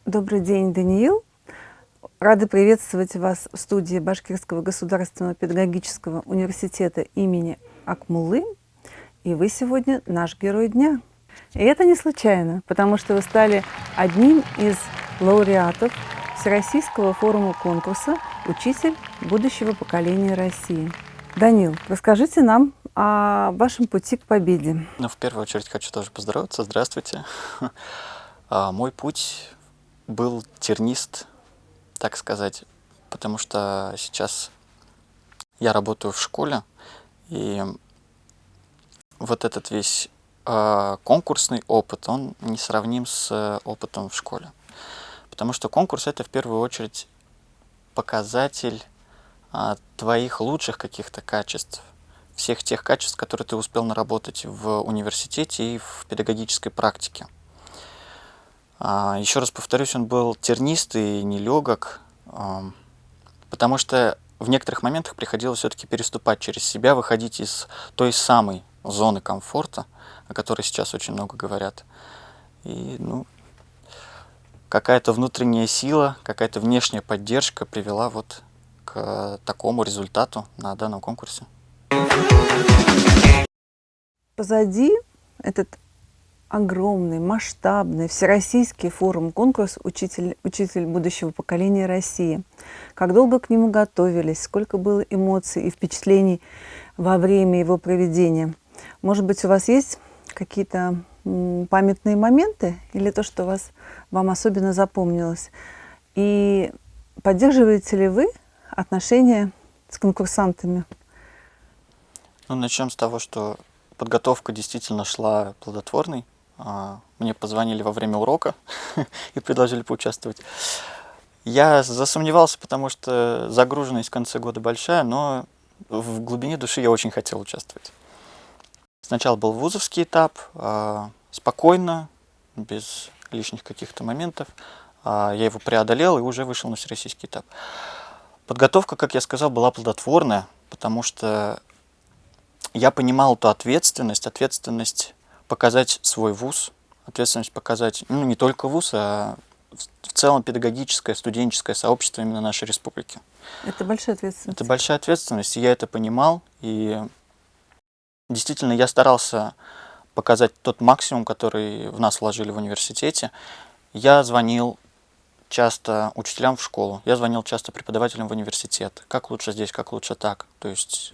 Добрый день, Даниил. Рады приветствовать вас в студии Башкирского государственного педагогического университета имени Акмуллы. И вы сегодня наш герой дня. И это не случайно, потому что вы стали одним из лауреатов Всероссийского форума конкурса «Учитель будущего поколения России». Даниил, расскажите нам о вашем пути к победе. В первую очередь хочу тоже поздороваться. Здравствуйте. Мой путь был тернист, так сказать, потому что сейчас я работаю в школе, и вот этот весь конкурсный опыт, он не сравним с опытом в школе. Потому что конкурс — это в первую очередь показатель твоих лучших каких-то качеств, всех тех качеств, которые ты успел наработать в университете и в педагогической практике. Еще раз повторюсь, он был тернист и нелегок, потому что в некоторых моментах приходилось все-таки переступать через себя, выходить из той самой зоны комфорта, о которой сейчас очень много говорят. И, какая-то внутренняя сила, какая-то внешняя поддержка привела вот к такому результату на данном конкурсе. Позади этот огромный, масштабный, всероссийский форум-конкурс «Учитель будущего поколения России». Как долго к нему готовились, сколько было эмоций и впечатлений во время его проведения. Может быть, у вас есть какие-то памятные моменты или то, что вам особенно запомнилось? И поддерживаете ли вы отношения с конкурсантами? Начнем с того, что подготовка действительно шла плодотворной. Мне позвонили во время урока и предложили поучаствовать. Я засомневался, потому что загруженность в конце года большая, но в глубине души я очень хотел участвовать. Сначала был вузовский этап, спокойно, без лишних каких-то моментов. Я его преодолел и уже вышел на всероссийский этап. Подготовка, как я сказал, была плодотворная, потому что я понимал эту ответственность показать свой вуз, ответственность показать, не только вуз, а в целом педагогическое, студенческое сообщество именно нашей республики. Это большая ответственность. Это большая ответственность, и я это понимал, и действительно я старался показать тот максимум, который в нас вложили в университете. Я звонил часто учителям в школу, я звонил часто преподавателям в университет. Как лучше здесь, как лучше так. То есть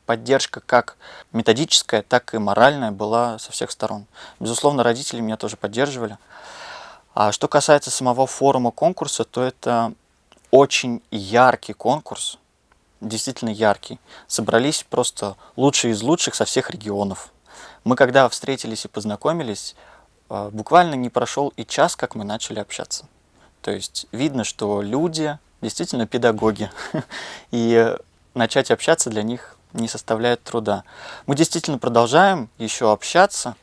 поддержка как методическая, так и моральная была со всех сторон. Безусловно, родители меня тоже поддерживали. А что касается самого форума конкурса, то это очень яркий конкурс, действительно яркий. Собрались просто лучшие из лучших со всех регионов. Мы когда встретились и познакомились, буквально не прошел и час, как мы начали общаться. То есть видно, что люди действительно педагоги, и начать общаться для них не составляет труда. Мы действительно продолжаем еще общаться,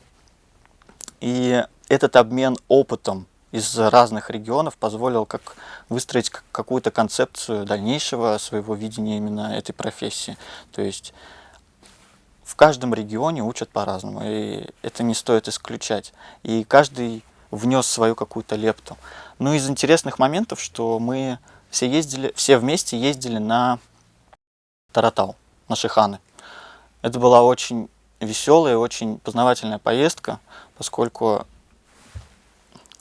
и этот обмен опытом из разных регионов позволил выстроить какую-то концепцию дальнейшего своего видения именно этой профессии. То есть в каждом регионе учат по-разному, и это не стоит исключать. И каждый внес свою какую-то лепту. Из интересных моментов, что мы все вместе ездили на Таратау, на Шиханы. Это была очень веселая, очень познавательная поездка, поскольку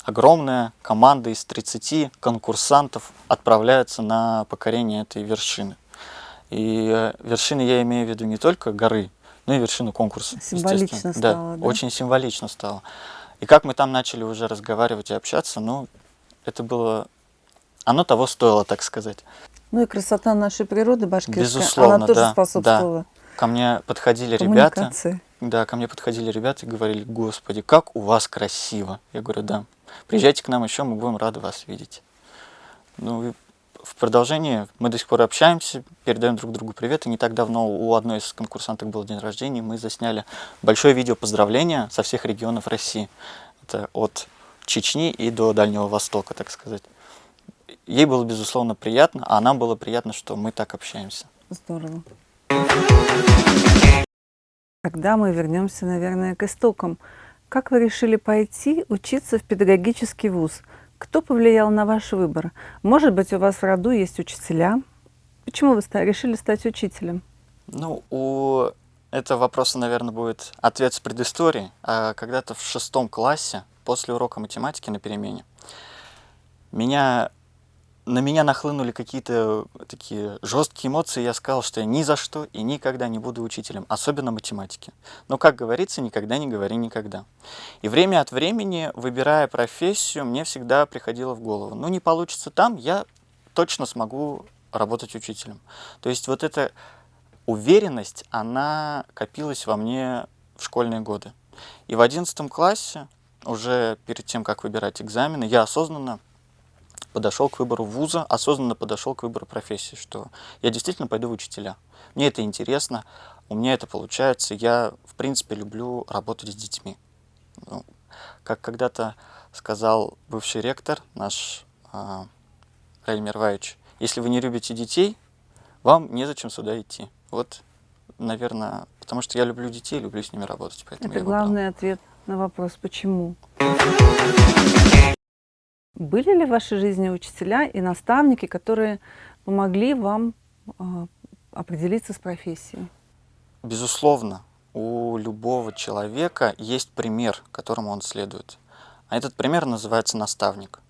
огромная команда из 30 конкурсантов отправляется на покорение этой вершины. И вершины я имею в виду не только горы, но и вершину конкурса. Символично стало, да? Очень символично стало. И как мы там начали уже разговаривать и общаться, это было... Оно того стоило, так сказать. И красота нашей природы башкирской, безусловно, она тоже да, способствовала. Да. Ко мне подходили ребята и говорили: «Господи, как у вас красиво!» Я говорю: «Да, приезжайте к нам еще, мы будем рады вас видеть». И в продолжении мы до сих пор общаемся, передаем друг другу привет. И не так давно у одной из конкурсанток был день рождения, мы засняли большое видео поздравления со всех регионов России. Это от Чечни и до Дальнего Востока, так сказать. Ей было, безусловно, приятно, а нам было приятно, что мы так общаемся. Здорово. Тогда мы вернемся, наверное, к истокам. Как вы решили пойти учиться в педагогический вуз? Кто повлиял на ваш выбор? Может быть, у вас в роду есть учителя? Почему вы решили стать учителем? Ну, у этого вопроса, наверное, будет ответ с предыстории. Когда-то в 6 классе, после урока математики на перемене, меня на меня нахлынули какие-то такие жесткие эмоции, и я сказал, что я ни за что и никогда не буду учителем, особенно математики. Но, как говорится, никогда не говори никогда. И время от времени, выбирая профессию, мне всегда приходило в голову, ну, не получится там, я точно смогу работать учителем. То есть вот эта уверенность, она копилась во мне в школьные годы. И в 11 классе, уже перед тем, как выбирать экзамены, я осознанно подошел к выбору вуза, осознанно подошел к выбору профессии, что я действительно пойду в учителя. Мне это интересно, у меня это получается, я, в принципе, люблю работать с детьми. Ну, как когда-то сказал бывший ректор, наш Раиль Мерваевич, если вы не любите детей, вам незачем сюда идти. Вот, наверное, потому что я люблю детей, люблю с ними работать, поэтому Это я выбрал. главный ответ на вопрос «почему?». Были ли в вашей жизни учителя и наставники, которые помогли вам определиться с профессией? Безусловно, у любого человека есть пример, которому он следует. А этот пример называется наставник.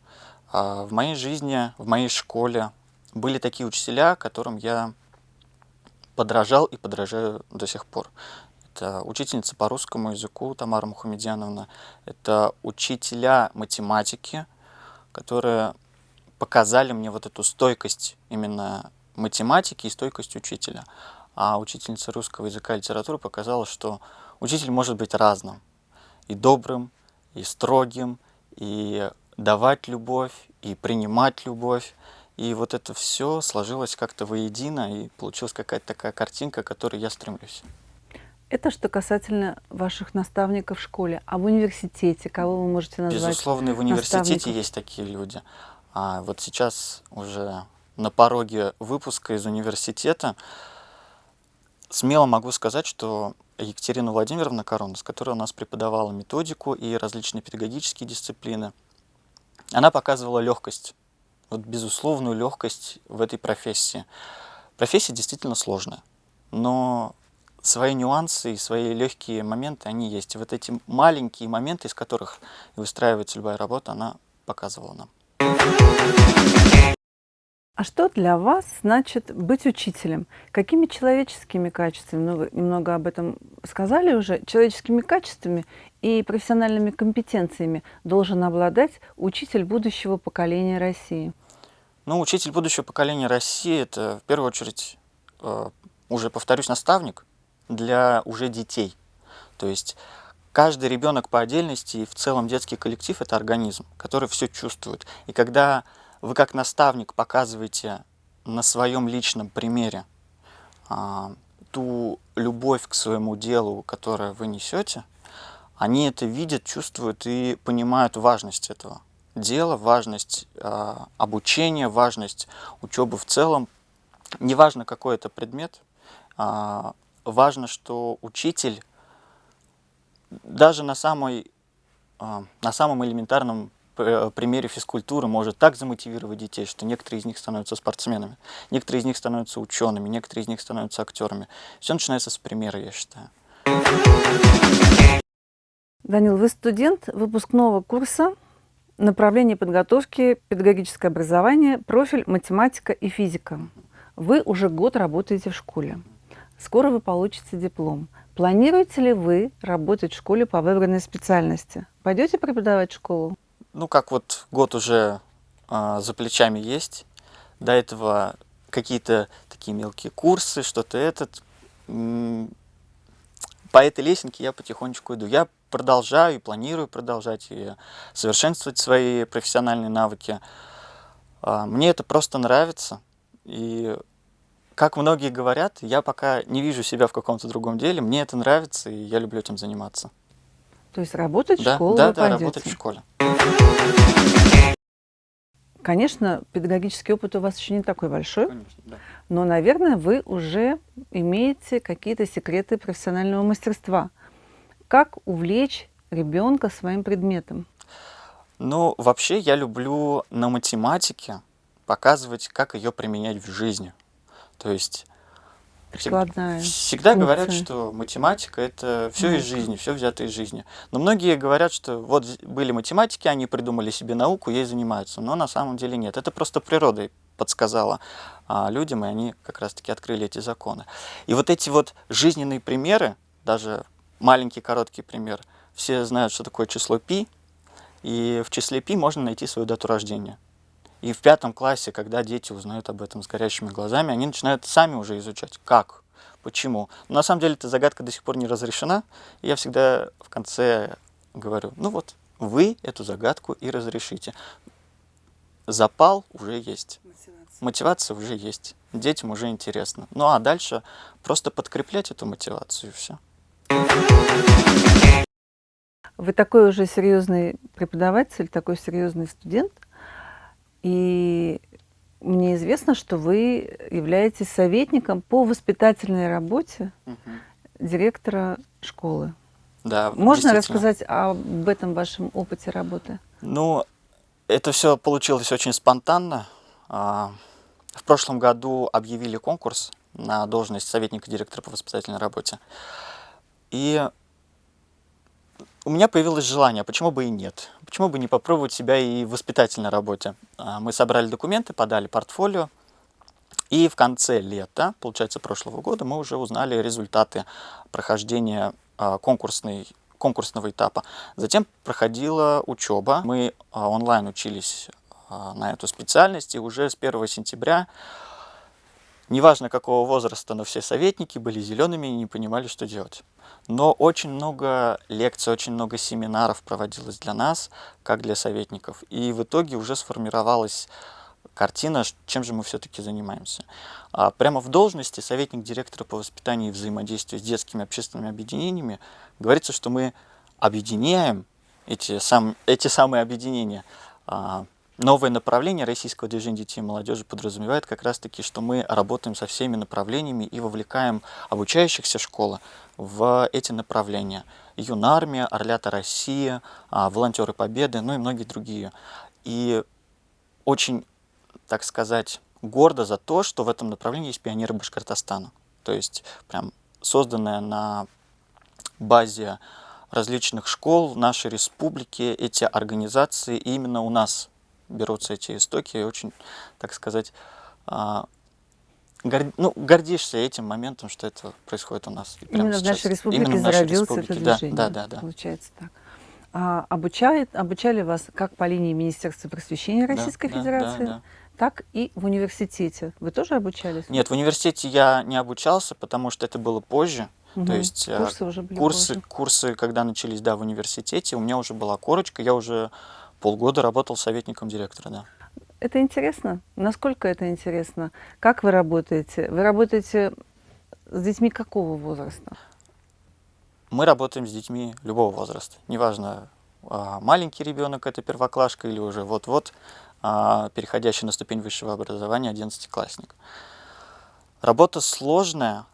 В моей жизни, в моей школе были такие учителя, которым я подражал и подражаю до сих пор. Это учительница по русскому языку Тамара Мухамедьяновна, это учителя математики, которые показали мне вот эту стойкость именно математики и стойкость учителя. А учительница русского языка и литературы показала, что учитель может быть разным. И добрым, и строгим, и давать любовь, и принимать любовь. И вот это все сложилось как-то воедино, и получилась какая-то такая картинка, к которой я стремлюсь. Это что касательно ваших наставников в школе. А в университете кого вы можете назвать Безусловно, и в университете наставников? есть такие люди. А вот сейчас уже на пороге выпуска из университета смело могу сказать, что Екатерина Владимировна Коронас, которая у нас преподавала методику и различные педагогические дисциплины, она показывала легкость, вот безусловную легкость в этой профессии. Профессия действительно сложная, но свои нюансы и свои легкие моменты, они есть. И вот эти маленькие моменты, из которых выстраивается любая работа, она показывала нам. А что для вас значит быть учителем? Какими человеческими качествами, ну вы немного об этом сказали уже, человеческими качествами и профессиональными компетенциями должен обладать учитель будущего поколения России? Ну, учитель будущего поколения России – это, в первую очередь, уже, повторюсь, наставник для уже детей. То есть каждый ребенок по отдельности и в целом детский коллектив – это организм, который все чувствует. И когда вы как наставник показываете на своем личном примере ту любовь к своему делу, которую вы несете, они это видят, чувствуют и понимают важность этого дела, важность обучения, важность учебы в целом. Неважно, какой это предмет, важно, что учитель даже на самом элементарном примере физкультуры может так замотивировать детей, что некоторые из них становятся спортсменами, некоторые из них становятся учеными, некоторые из них становятся актерами. Все начинается с примера, я считаю. Данил, вы студент выпускного курса направления подготовки педагогическое образование, профиль математика и физика. Вы уже год работаете в школе. Скоро вы получите диплом. Планируете ли вы работать в школе по выбранной специальности? Пойдете преподавать в школу? Ну, как вот год уже за плечами есть. До этого какие-то такие мелкие курсы, что-то этот. По этой лесенке я потихонечку иду. Я продолжаю и планирую продолжать и совершенствовать свои профессиональные навыки. Мне это просто нравится. И как многие говорят, я пока не вижу себя в каком-то другом деле. Мне это нравится, и я люблю этим заниматься. То есть работать в Да, школу да, вы да, пойдете? работать в школе. Конечно, педагогический опыт у вас еще не такой большой, Конечно, да. но, наверное, вы уже имеете какие-то секреты профессионального мастерства. Как увлечь ребенка своим предметом? Ну, вообще я люблю на математике показывать, как ее применять в жизни. То есть Прикладная всегда говорят, функция что математика — это все из наука. жизни, все взято из жизни. Но многие говорят, что вот были математики, они придумали себе науку, ей занимаются. Но на самом деле нет. Это просто природа подсказала людям, и они как раз-таки открыли эти законы. И вот эти вот жизненные примеры, даже маленький короткий пример, все знают, что такое число π, и в числе π можно найти свою дату рождения. И в 5 классе, когда дети узнают об этом с горящими глазами, они начинают сами уже изучать, как, почему. Но на самом деле эта загадка до сих пор не разрешена. И я всегда в конце говорю, ну вот, вы эту загадку и разрешите. Запал уже есть, мотивация уже есть, детям уже интересно. Ну а дальше просто подкреплять эту мотивацию и все. Вы такой уже серьезный преподаватель, такой серьезный студент, и мне известно, что вы являетесь советником по воспитательной работе директора школы. Да, Можно действительно. рассказать об этом вашем опыте работы? Ну, это все получилось очень спонтанно. В прошлом году объявили конкурс на должность советника директора по воспитательной работе. И у меня появилось желание, почему бы и нет? Почему бы не попробовать себя и в воспитательной работе? Мы собрали документы, подали портфолио. И в конце лета, получается, прошлого года, мы уже узнали результаты прохождения конкурсного этапа. Затем проходила учеба. Мы онлайн учились на эту специальность, и уже с 1 сентября, неважно какого возраста, но все советники были зелеными и не понимали, что делать. Но очень много лекций, очень много семинаров проводилось для нас, как для советников. И в итоге уже сформировалась картина, чем же мы все-таки занимаемся. Прямо в должности советник директора по воспитанию и взаимодействию с детскими общественными объединениями говорится, что мы объединяем эти самые объединения. Новое направление российского движения детей и молодежи подразумевает как раз-таки, что мы работаем со всеми направлениями и вовлекаем обучающихся школы в эти направления. Юнармия, Орлята Россия, Волонтеры Победы, ну и многие другие. И очень, так сказать, гордо за то, что в этом направлении есть пионеры Башкортостана. То есть прям созданная на базе различных школ нашей республики эти организации, и именно у нас берутся эти истоки, и очень, так сказать, гордишься этим моментом, что это происходит у нас прямо Именно в сейчас. нашей республике Именно в нашей зародился это республике, да, движение. да. Получается так. Обучали вас как по линии Министерства просвещения Российской Федерации, Да. так и в университете. Вы тоже обучались? Нет, в университете я не обучался, потому что это было позже. То есть Курсы уже были позже. курсы, когда начались, да, в университете, у меня уже была корочка, я уже полгода работал советником директора, да. Это интересно? Насколько это интересно? Как вы работаете? Вы работаете с детьми какого возраста? Мы работаем с детьми любого возраста. Неважно, маленький ребенок, это первоклашка, или уже вот-вот переходящий на ступень высшего образования 11-классник. Работа сложная.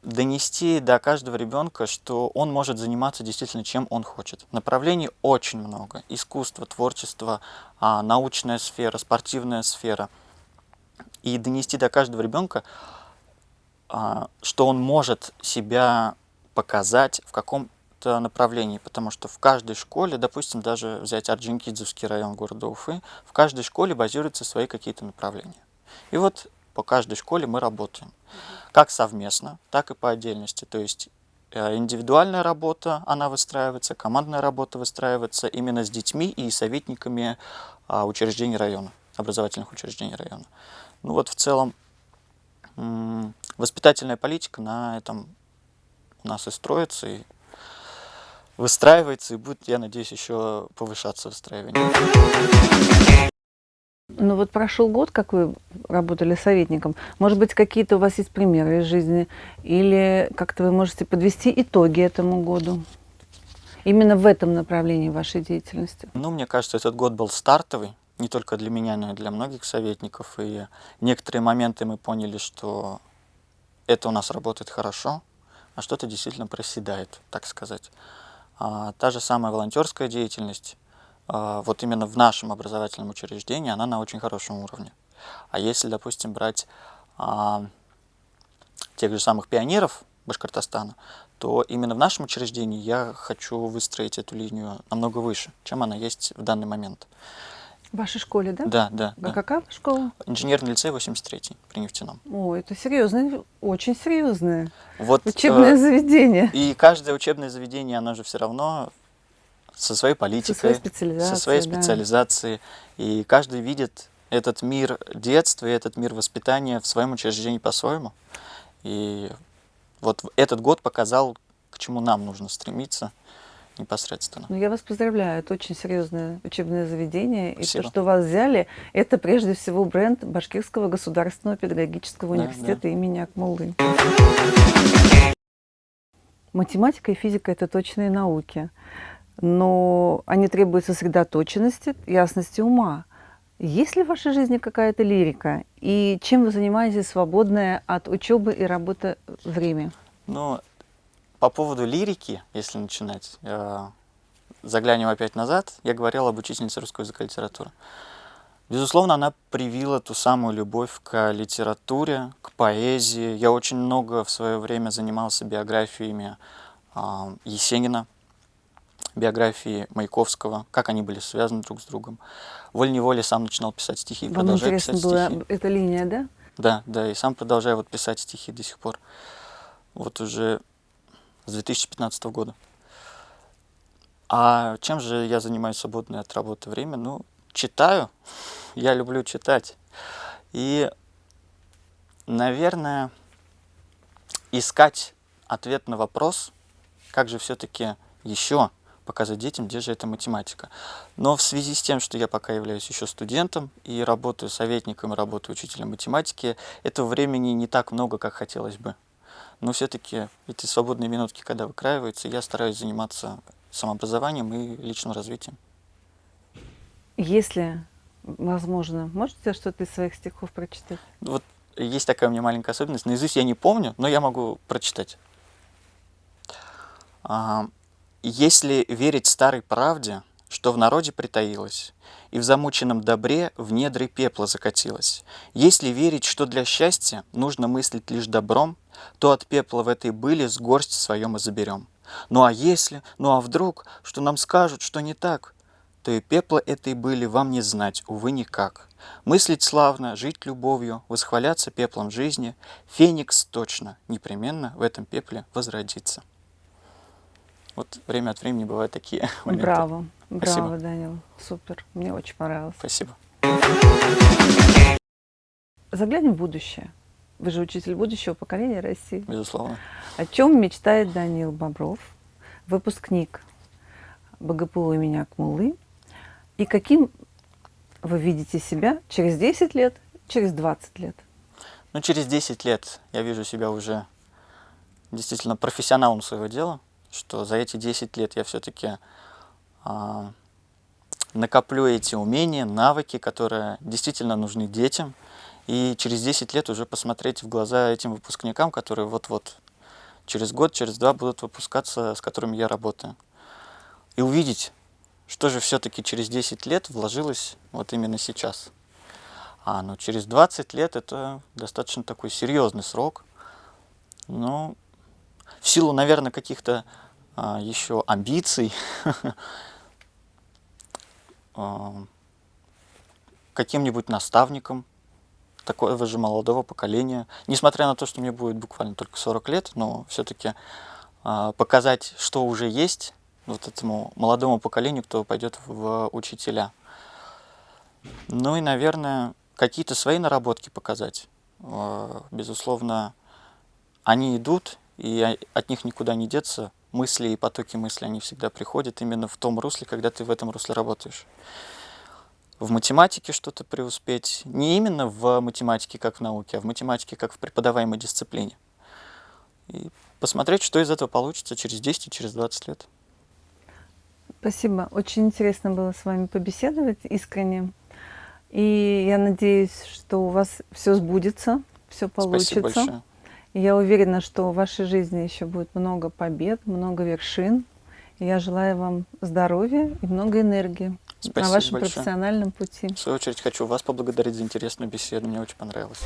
Донести до каждого ребенка, что он может заниматься действительно чем он хочет. Направлений очень много. Искусство, творчество, научная сфера, спортивная сфера. И донести до каждого ребенка, что он может себя показать в каком-то направлении. Потому что в каждой школе, допустим, даже взять Орджоникидзевский район города Уфы, в каждой школе базируются свои какие-то направления. И вот по каждой школе мы работаем. Как совместно, так и по отдельности. То есть индивидуальная работа, она выстраивается, командная работа выстраивается именно с детьми и советниками учреждений района, образовательных учреждений района. Ну вот в целом воспитательная политика на этом у нас и строится, и выстраивается, и будет, я надеюсь, еще повышаться выстраивание. Ну вот прошел год, как вы работали советником. Может быть, какие-то у вас есть примеры из жизни? Или как-то вы можете подвести итоги этому году? Именно в этом направлении вашей деятельности. Ну, мне кажется, этот год был стартовый, не только для меня, но и для многих советников. И некоторые моменты мы поняли, что это у нас работает хорошо, а что-то действительно проседает, так сказать. Та же самая волонтерская деятельность. вот именно в нашем образовательном учреждении она на очень хорошем уровне. А если, допустим, брать тех же самых пионеров Башкортостана, то именно в нашем учреждении я хочу выстроить эту линию намного выше, чем она есть в данный момент. В вашей школе, да? Да, да, А да. какая школа? Инженерный лицей 83 при Нефтяном. О, это серьезное, очень серьезное Вот, учебное заведение. и каждое учебное заведение, оно же все равно со своей политикой, со своей Да. специализацией. И каждый видит этот мир детства и этот мир воспитания в своем учреждении по-своему. И вот этот год показал, к чему нам нужно стремиться непосредственно. Ну, я вас поздравляю, это очень серьезное учебное заведение. Спасибо. И то, что вас взяли, это прежде всего бренд Башкирского государственного педагогического Да, университета имени Акмуллы. Математика и физика – это точные науки, но они требуют сосредоточенности, ясности ума. Есть ли в вашей жизни какая-то лирика? И чем вы занимаетесь в свободное от учебы и работы время? Ну, по поводу лирики, если начинать, заглянем опять назад, я говорил об учительнице русского языка и литературы. Безусловно, она привила ту самую любовь к литературе, к поэзии. Я очень много в свое время занимался биографиями Есенина, биографии Маяковского, как они были связаны друг с другом. Волей-неволей сам начинал писать стихи, Вам продолжаю интересна писать была стихи. эта линия, да? Да, да, и сам продолжаю вот писать стихи до сих пор. Вот уже с 2015 года. А чем же я занимаюсь в свободное от работы время? Ну, читаю. Я люблю читать. И, наверное, искать ответ на вопрос, как же все-таки еще показать детям, где же эта математика. Но в связи с тем, что я пока являюсь еще студентом и работаю советником, и работаю учителем математики, этого времени не так много, как хотелось бы. Но все-таки эти свободные минутки, когда выкраиваются, я стараюсь заниматься самообразованием и личным развитием. Если возможно, можете что-то из своих стихов прочитать? Вот есть такая у меня маленькая особенность. Наизусть я не помню, но я могу прочитать. Если верить старой правде, что в народе притаилось, и в замученном добре в недры пепла закатилось, если верить, что для счастья нужно мыслить лишь добром, то от пепла в этой были с горсть своем и заберем. Ну а если, ну а вдруг, что нам скажут, что не так, то и пепла этой были вам не знать, увы, никак. Мыслить славно, жить любовью, восхваляться пеплом жизни, феникс точно, непременно в этом пепле возродится. Вот время от времени бывают такие моменты. Браво, Спасибо. браво, Данил, супер, мне очень понравилось. Спасибо. Заглянем в будущее. Вы же учитель будущего поколения России. Безусловно. О чем мечтает Данил Бобров, выпускник БГПУ имени Акмуллы, и каким вы видите себя через 10 лет, через 20 лет? Ну, через 10 лет я вижу себя уже действительно профессионалом своего дела, что за эти 10 лет я все-таки накоплю эти умения, навыки, которые действительно нужны детям, и через 10 лет уже посмотреть в глаза этим выпускникам, которые вот-вот через год, через два будут выпускаться, с которыми я работаю. И увидеть, что же все-таки через 10 лет вложилось вот именно сейчас. Ну, через 20 лет это достаточно такой серьезный срок. Но в силу, наверное, каких-то еще амбиций, каким-нибудь наставником такого же молодого поколения. Несмотря на то, что мне будет буквально только 40 лет, но все-таки показать, что уже есть вот этому молодому поколению, кто пойдет в учителя. Ну и, наверное, какие-то свои наработки показать. Безусловно, они идут, и от них никуда не деться. Мысли и потоки мыслей, они всегда приходят именно в том русле, когда ты в этом русле работаешь. В математике что-то преуспеть. Не именно в математике, как в науке, а в математике, как в преподаваемой дисциплине. И посмотреть, что из этого получится через 10 и через 20 лет. Спасибо. Очень интересно было с вами побеседовать искренне. И я надеюсь, что у вас все сбудется, все получится. Спасибо большое. И я уверена, что в вашей жизни еще будет много побед, много вершин. И я желаю вам здоровья и много энергии. Спасибо на вашем большое. профессиональном пути. В свою очередь хочу вас поблагодарить за интересную беседу, мне очень понравилось.